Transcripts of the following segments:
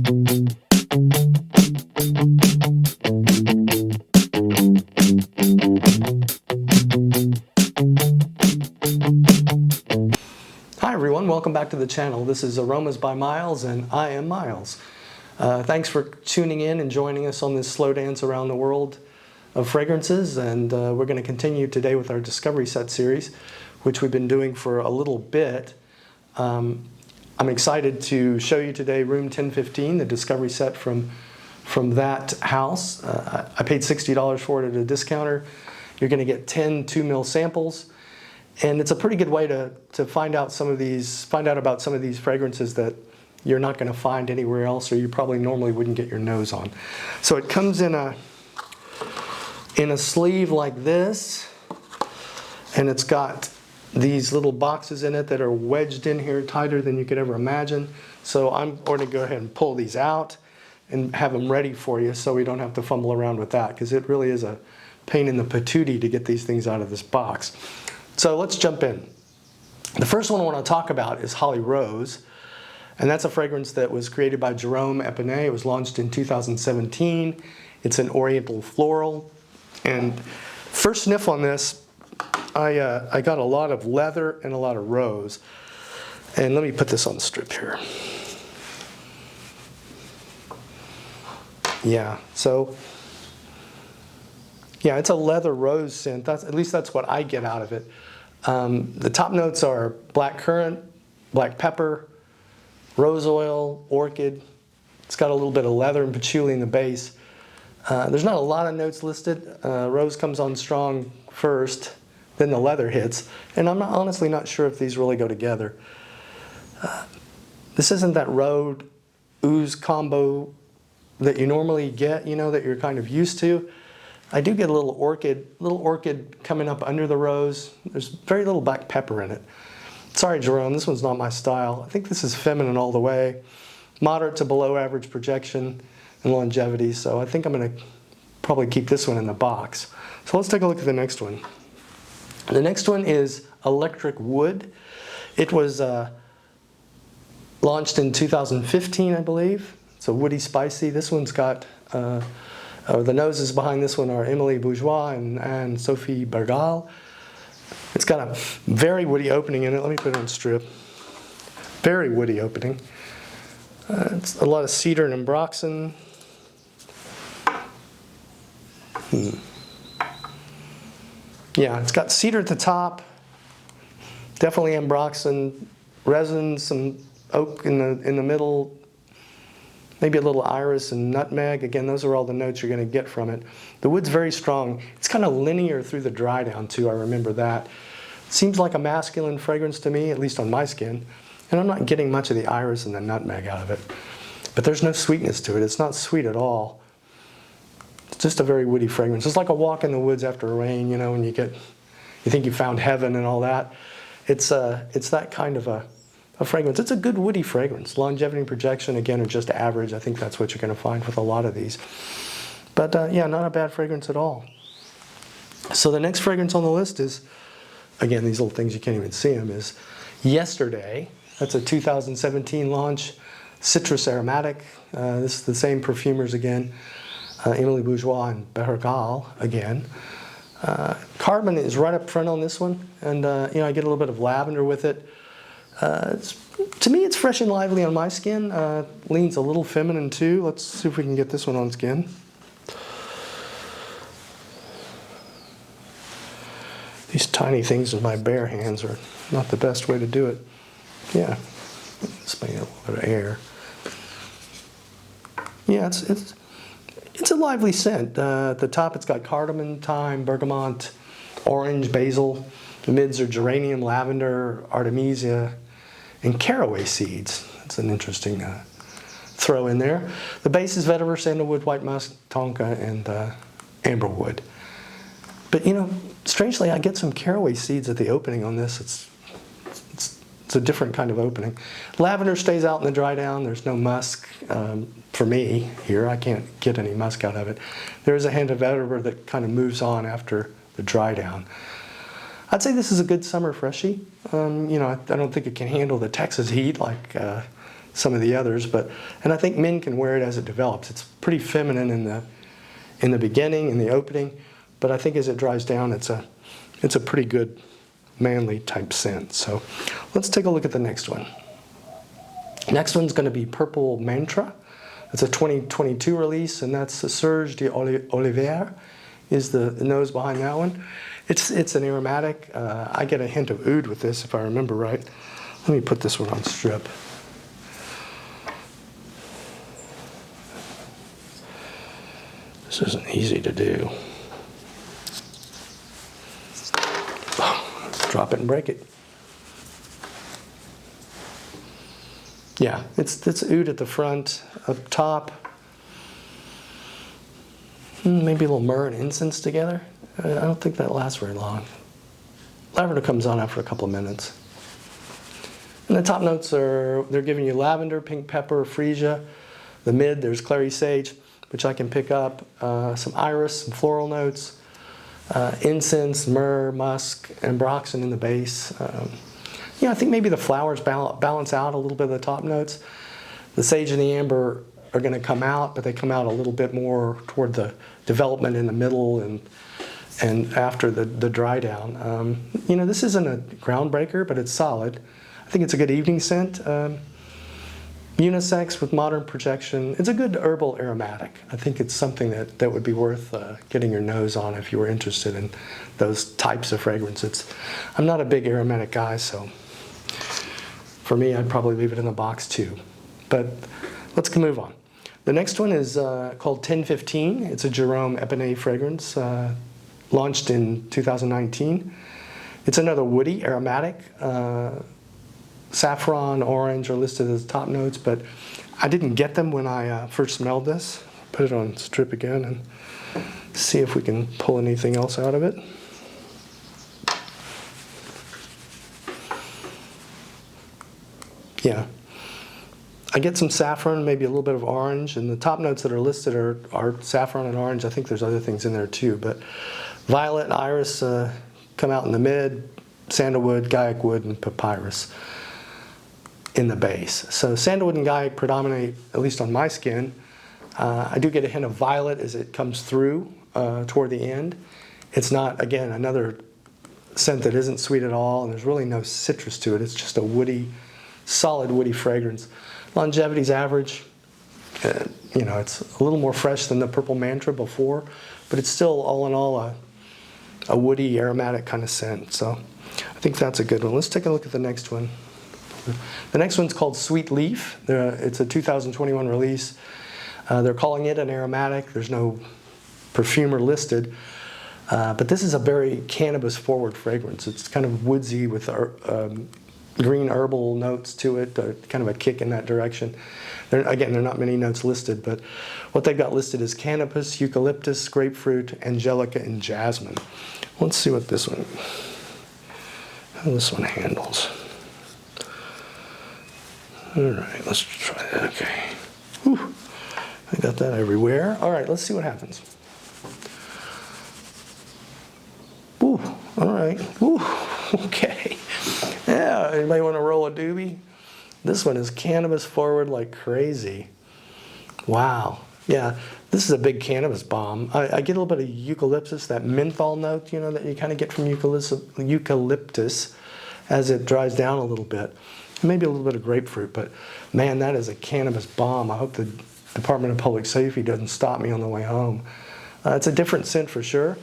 Hi everyone, welcome back to the channel. This is Aromas by Miles and I am Miles. Thanks for tuning in and joining us on this slow dance around the world of fragrances, and we're going to continue today with our Discovery Set series, which we've been doing for a little bit. I'm excited to show you today room 1015, the Discovery Set from that house. I paid $60 for it at a discounter. You're going to get 10 2 ml samples. And it's a pretty good way to find out about some of these fragrances that you're not going to find anywhere else, or you probably normally wouldn't get your nose on. So it comes in a sleeve like this, and it's got these little boxes in it that are wedged in here tighter than you could ever imagine. So I'm going to go ahead and pull these out and have them ready for you so we don't have to fumble around with that, because it really is a pain in the patootie to get these things out of this box. So let's jump in. The first one I want to talk about is Holly Rose, and that's a fragrance that was created by Jerome Epinay. It was launched in 2017. It's an oriental floral, and first sniff on this, I got a lot of leather and a lot of rose. And let me put this on the strip here. Yeah, so yeah, it's a leather rose scent. At least that's what I get out of it. The top notes are black currant, black pepper, rose oil, orchid. It's got a little bit of leather and patchouli in the base. There's not a lot of notes listed. Rose comes on strong first, then the leather hits. And I'm honestly not sure if these really go together. This isn't that road ooze combo that you normally get, that you're kind of used to. I do get a little orchid coming up under the rose. There's very little black pepper in it. Sorry, Jerome, this one's not my style. I think this is feminine all the way. Moderate to below average projection and longevity, so I think I'm going to probably keep this one in the box. So let's take a look at the next one. The next one is Electric Wood. It was launched in 2015, I believe. It's a woody spicy. This one's got the noses behind this one are Emily Bourgeois and Sophie Bergal. It's got a very woody opening in it. Let me put it on strip. Very woody opening. It's a lot of cedar and ambroxan. Yeah, it's got cedar at the top. Definitely ambroxan, resin, some oak in the middle. Maybe a little iris and nutmeg. Again, those are all the notes you're going to get from it. The wood's very strong. It's kind of linear through the dry down too, I remember that. Seems like a masculine fragrance to me, at least on my skin. And I'm not getting much of the iris and the nutmeg out of it. But there's no sweetness to it. It's not sweet at all. It's just a very woody fragrance. It's like a walk in the woods after a rain, when you think you found heaven and all that. It's that kind of a fragrance. It's a good woody fragrance. Longevity and projection, again, are just average. I think that's what you're going to find with a lot of these. But yeah, not a bad fragrance at all. So the next fragrance on the list is, again, these little things, you can't even see them, is Yesterday. That's a 2017 launch. Citrus aromatic. This is the same perfumers again. Emily Bourgeois and Bergal again. Carbon is right up front on this one. And I get a little bit of lavender with it. To me, it's fresh and lively on my skin. Leans a little feminine too. Let's see if we can get this one on skin. These tiny things with my bare hands are not the best way to do it. Yeah, just make a little bit of air. Yeah, it's a lively scent. At the top, it's got cardamom, thyme, bergamot, orange, basil. The mids are geranium, lavender, artemisia, and caraway seeds. That's an interesting throw in there. The base is vetiver, sandalwood, white musk, tonka, and amberwood. But strangely, I get some caraway seeds at the opening on this. It's a different kind of opening. Lavender stays out in the dry down. There's no musk for me here. I can't get any musk out of it. There is a hint of vetiver that kind of moves on after the dry down. I'd say this is a good summer freshie. I don't think it can handle the Texas heat like some of the others, and I think men can wear it as it develops. It's pretty feminine in the beginning, in the opening, but I think as it dries down, it's a pretty good manly type scent. So let's take a look at the next one. Next one's going to be Purple Mantra. It's a 2022 release, and that's the Serge d'Olivier is the nose behind that one. It's an aromatic. I get a hint of oud with this, if I remember right. Let me put this one on strip. This isn't easy to do. Oh, drop it and break it. Yeah, it's oud at the front, up top. Maybe a little myrrh and incense together. I don't think that lasts very long. Lavender comes on after a couple of minutes. And the top notes they're giving you lavender, pink pepper, freesia. The mid, there's clary sage, which I can pick up. Some iris, some floral notes. Incense, myrrh, musk, and ambroxan in the base. I think maybe the flowers balance out a little bit of the top notes. The sage and the amber are going to come out, but they come out a little bit more toward the development in the middle and after the dry down. This isn't a groundbreaker, but it's solid. I think it's a good evening scent. Unisex with modern projection. It's a good herbal aromatic. I think it's something that would be worth getting your nose on if you were interested in those types of fragrances. I'm not a big aromatic guy, so for me, I'd probably leave it in the box too. But let's move on. The next one is called 1015. It's a Jerome Epinay fragrance, launched in 2019. It's another woody aromatic. Saffron, orange are listed as top notes, but I didn't get them when I first smelled this. Put it on strip again and see if we can pull anything else out of it. Yeah. I get some saffron, maybe a little bit of orange, and the top notes that are listed are saffron and orange. I think there's other things in there too, but violet and iris come out in the mid, sandalwood, gaiac wood, and papyrus in the base. So sandalwood and gaiac predominate, at least on my skin. I do get a hint of violet as it comes through toward the end. It's not, again, another scent that isn't sweet at all, and there's really no citrus to it. It's just a woody, solid woody fragrance. Longevity's average. It's a little more fresh than the Purple Mantra before, but it's still, all in all, a woody, aromatic kind of scent. So I think that's a good one. Let's take a look at the next one. The next one's called Sweet Leaf. It's a 2021 release. They're calling it an aromatic. There's no perfumer listed. But this is a very cannabis-forward fragrance. It's kind of woodsy with green herbal notes to it, kind of a kick in that direction. There are not many notes listed, but what they've got listed is cannabis, eucalyptus, grapefruit, angelica, and jasmine. Let's see how this one handles. All right, let's try that. Okay. Whew. I got that everywhere. All right, let's see what happens. Ooh, all right. Ooh, okay. Yeah, anybody want to roll a doobie? This one is cannabis forward like crazy. Wow. Yeah, this is a big cannabis bomb. I get a little bit of eucalyptus, that menthol note, that you kind of get from eucalyptus as it dries down a little bit. Maybe a little bit of grapefruit, but man, that is a cannabis bomb. I hope the Department of Public Safety doesn't stop me on the way home. It's a different scent for sure.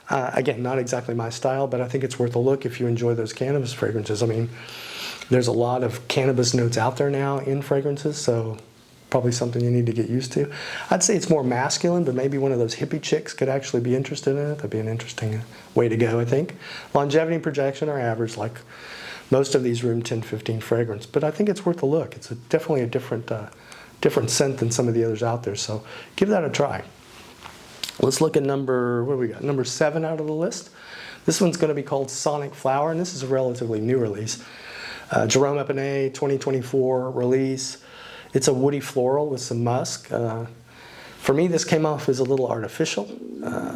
Again, not exactly my style, but I think it's worth a look if you enjoy those cannabis fragrances. I mean, there's a lot of cannabis notes out there now in fragrances, so probably something you need to get used to. I'd say it's more masculine, but maybe one of those hippie chicks could actually be interested in it. That'd be an interesting way to go, I think. Longevity and projection are average, like most of these Room 1015 fragrance, but I think it's worth a look. It's definitely a different scent than some of the others out there, so give that a try. Let's look at number 7 out of the list. This one's going to be called Sonic Flower, and this is a relatively new release. Jerome Epinay 2024 release. It's a woody floral with some musk. For me, this came off as a little artificial,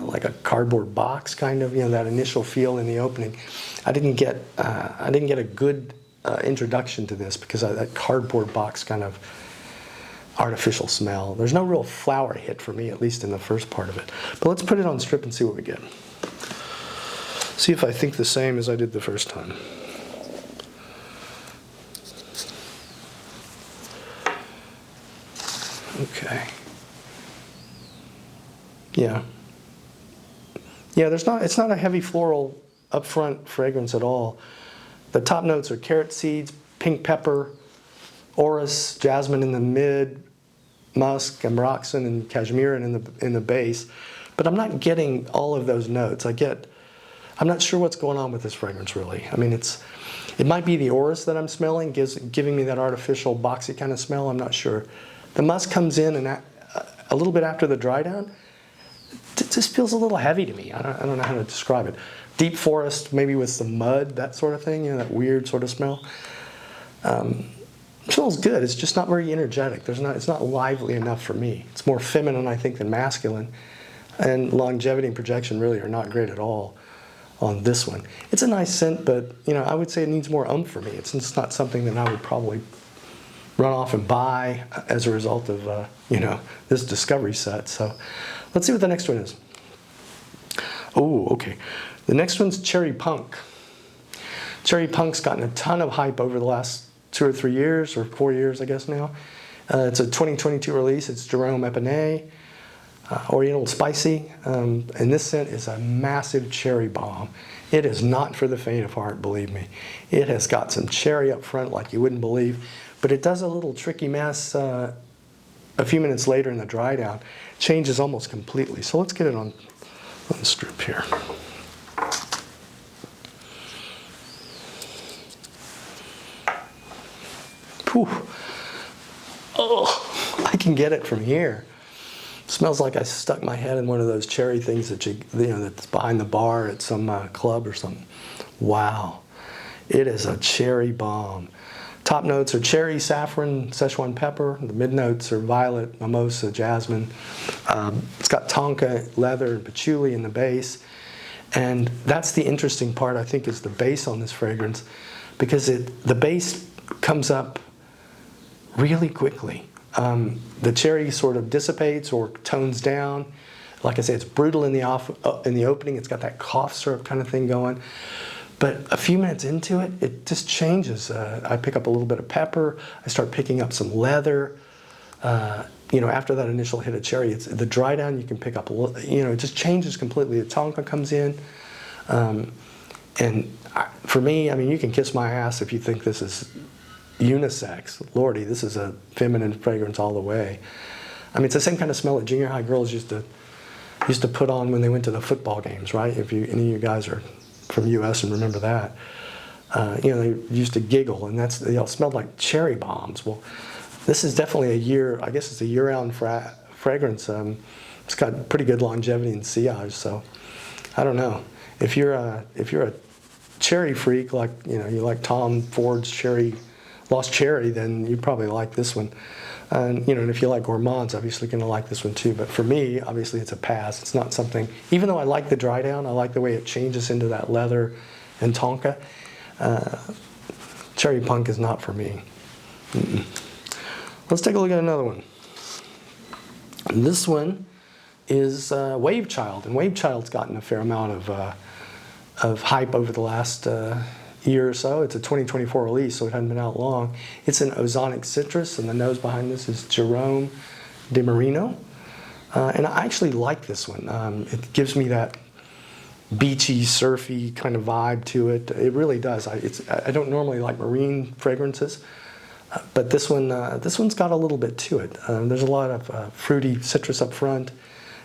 like a cardboard box kind of, that initial feel in the opening. I didn't get a good introduction to this because that cardboard box kind of artificial smell. There's no real flower hit for me, at least in the first part of it. But let's put it on strip and see what we get. See if I think the same as I did the first time. Okay. Yeah. Yeah, it's not a heavy floral upfront fragrance at all. The top notes are carrot seeds, pink pepper, orris, jasmine in the mid, musk, ambroxan, and cashmere in the base. But I'm not getting all of those notes. I'm not sure what's going on with this fragrance really. I mean, it might be the orris that I'm smelling, giving me that artificial boxy kind of smell. I'm not sure. The musk comes in and a little bit after the dry down. It just feels a little heavy to me. I don't know how to describe it. Deep forest, maybe with some mud, that sort of thing. You know, that weird sort of smell. It smells good. It's just not very energetic. It's not lively enough for me. It's more feminine, I think, than masculine. And longevity and projection really are not great at all on this one. It's a nice scent, but I would say it needs more oomph for me. It's just not something that I would probably run off and buy as a result of this discovery set. So let's see what the next one is. Oh, okay. The next one's Cherry Punk. Cherry Punk's gotten a ton of hype over the last 2 or 3 years, or 4 years, I guess now. It's a 2022 release. It's Jerome Epinay, Oriental Spicy. And this scent is a massive cherry bomb. It is not for the faint of heart, believe me. It has got some cherry up front like you wouldn't believe. But it does a little tricky mess a few minutes later in the dry down. Changes almost completely. So let's get it on the strip here. Whew. Oh, I can get it from here. It smells like I stuck my head in one of those cherry things that that's behind the bar at some club or something. Wow, it is a cherry bomb. Top notes are cherry, saffron, Szechuan pepper. The mid notes are violet, mimosa, jasmine. It's got tonka, leather, and patchouli in the base. And that's the interesting part, I think, is the base on this fragrance, because the base comes up really quickly. The cherry sort of dissipates or tones down. Like I say, it's brutal in the opening. It's got that cough syrup kind of thing going. But a few minutes into it, it just changes. I pick up a little bit of pepper. I start picking up some leather. After that initial hit of cherry, the dry down, you can pick up a little, it just changes completely. The tonka comes in. For me, I mean, you can kiss my ass if you think this is unisex. Lordy, this is a feminine fragrance all the way. I mean, it's the same kind of smell that junior high girls used to put on when they went to the football games, right? If any of you guys are from U.S. and remember that, they used to giggle, and it smelled like cherry bombs. Well, this is definitely I guess it's a year-round fragrance. It's got pretty good longevity and sillage. So, I don't know. If you're a cherry freak, like you like Tom Ford's Lost Cherry, then you probably like this one. And if you like gourmands, obviously you're going to like this one too. But for me, obviously it's a pass. It's not something, even though I like the dry down, I like the way it changes into that leather and tonka. Cherry Punk is not for me. Let's take a look at another one. And this one is Wave Child. And Wave Child's gotten a fair amount of hype over the last year or so. It's a 2024 release, so it hasn't been out long. It's an ozonic citrus, and the nose behind this is Jerome de Marino. And I actually like this one. It gives me that beachy, surfy kind of vibe to it. It really does. I don't normally like marine fragrances, but this one's got a little bit to it. There's a lot of fruity citrus up front.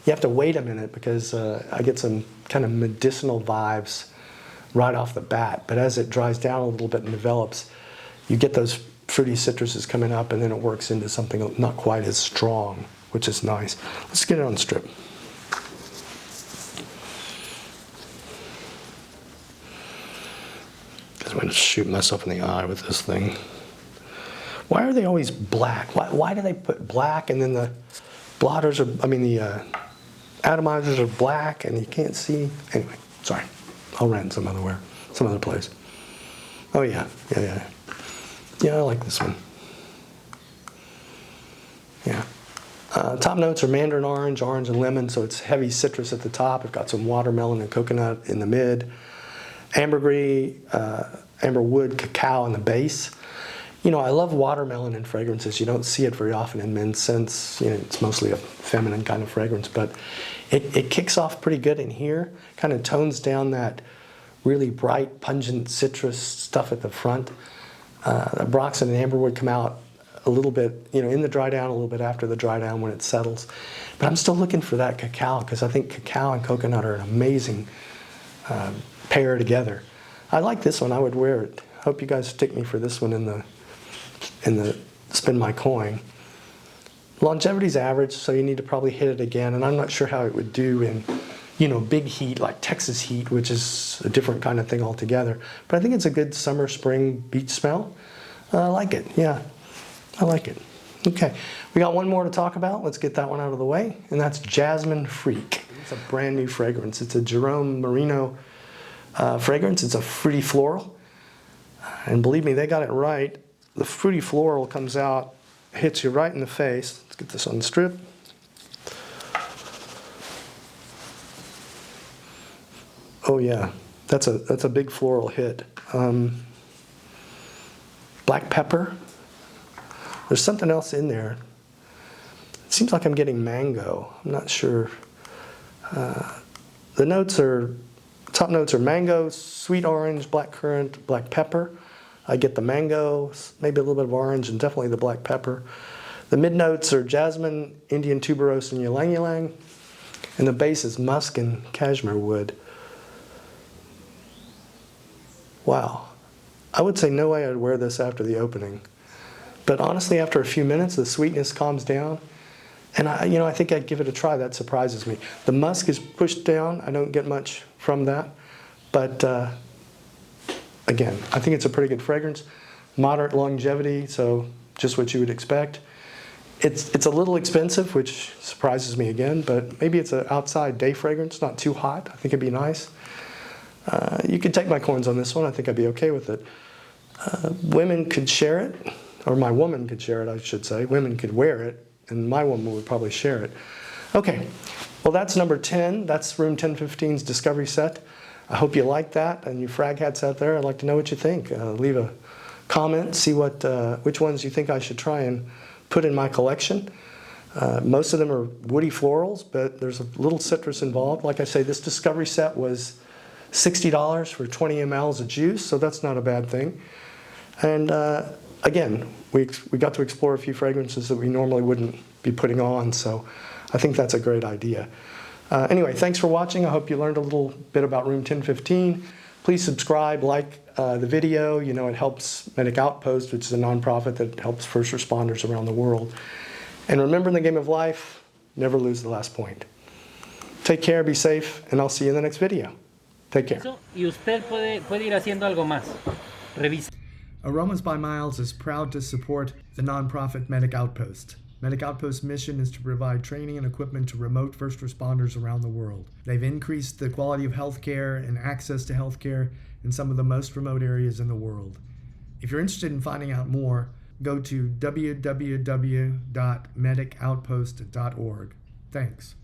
You have to wait a minute because I get some kind of medicinal vibes right off the bat, but as it dries down a little bit and develops, you get those fruity citruses coming up, and then it works into something not quite as strong, which is nice. Let's get it on strip. I'm going to shoot myself in the eye with this thing. Why are they always black? Why do they put black and then the blotters the atomizers are black and you can't see? Anyway, sorry. I'll rent some other place. Oh yeah. Yeah, I like this one. Yeah. Top notes are mandarin orange, orange and lemon, so it's heavy citrus at the top. I've got some watermelon and coconut in the mid. Ambergris, amberwood, cacao in the base. You know, I love watermelon in fragrances. You don't see it very often in men's scents. You know, it's mostly a feminine kind of fragrance, but it kicks off pretty good in here. Kind of tones down that really bright, pungent citrus stuff at the front. Broxton and amberwood come out a little bit, you know, in the dry down, a little bit after the dry down when it settles. But I'm still looking for that cacao because I think cacao and coconut are an amazing pair together. I like this one. I would wear it. Hope you guys stick me for this one in the spin my coin. Longevity's average, so you need to probably hit it again. And I'm not sure how it would do in, you know, big heat like Texas heat, which is a different kind of thing altogether. But I think it's a good summer, spring beach smell. I like it. Yeah. I like it. Okay, we got one more to talk about. Let's get that one out of the way, and that's Jasmine Freak. It's a brand new fragrance. It's a Jerome Marino fragrance. It's a fruity floral, and believe me, they got it right. The fruity floral comes out, hits you right in the face. Let's get this on the strip. Oh yeah, that's a big floral hit. Black pepper. There's something else in there. It seems like I'm getting mango. I'm not sure. The top notes are mango, sweet orange, black currant, black pepper. I get the mango, maybe a little bit of orange, and definitely the black pepper. The mid notes are jasmine, Indian tuberose, and ylang ylang. And the base is musk and cashmere wood. Wow. I would say no way I'd wear this after the opening. But honestly, after a few minutes, the sweetness calms down. And I think I'd give it a try. That surprises me. The musk is pushed down. I don't get much from that. But again, I think it's a pretty good fragrance. Moderate longevity, so just what you would expect. It's a little expensive, which surprises me again, but maybe it's an outside day fragrance, not too hot. I think it'd be nice. You could take my coins on this one. I think I'd be okay with it. Women could share it. Or my woman could share it, I should say. Women could wear it, and my woman would probably share it. Okay, well that's number 10. That's Room 1015's Discovery Set. I hope you like that, and you frag hats out there, I'd like to know what you think. Leave a comment, see which ones you think I should try and put in my collection. Most of them are woody florals, but there's a little citrus involved. Like I say, this Discovery Set was $60 for 20 mLs of juice, so that's not a bad thing. And again, we got to explore a few fragrances that we normally wouldn't be putting on, so I think that's a great idea. Anyway, thanks for watching. I hope you learned a little bit about Room 1015. Please subscribe, like the video. You know, it helps Medic Outpost, which is a nonprofit that helps first responders around the world. And remember, in the game of life, never lose the last point. Take care, be safe, and I'll see you in the next video. Take care. Y usted puede ir haciendo algo más. Revisa. Aromas by Miles is proud to support the nonprofit Medic Outpost. Medic Outpost's mission is to provide training and equipment to remote first responders around the world. They've increased the quality of healthcare and access to healthcare in some of the most remote areas in the world. If you're interested in finding out more, go to www.medicoutpost.org. Thanks.